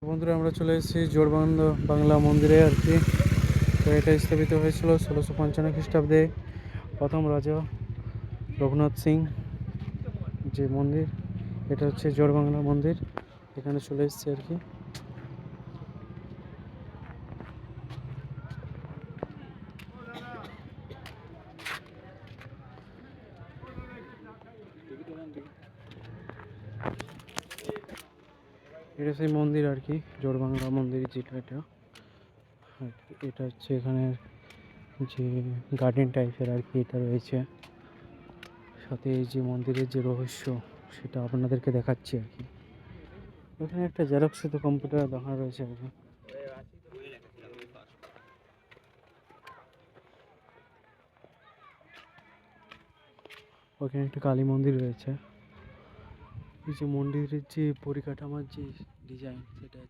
বন্ধুরা আমরা চলে এসেছি জোড়বাংলা বাংলা মন্দিরে আর কি। তো এটা স্থাপিত হয়েছিল 1655 খ্রিস্টাব্দে প্রথম রাজা রঘুনাথ সিং। যে মন্দির এটা হচ্ছে জোড়বাংলা মন্দির, এখানে চলে এসেছি আর কি। এটা সেই মন্দির আর কি, জোড়বাংলা মন্দির যেটা এটা আর কি। এটা হচ্ছে এখানে যে গার্ডেন টাইপের আর কি এটা রয়েছে, সাথে এই যে মন্দিরের যে রহস্য সেটা আপনাদেরকে দেখাচ্ছি আর কি। এখানে একটা জেরক্স তো কম্পিউটার দেখানো রয়েছে আর কি। ওখানে একটা কালী মন্দির রয়েছে। এই যে মন্দিরের যে পরিকাঠামোর যে ডিজাইন সেটা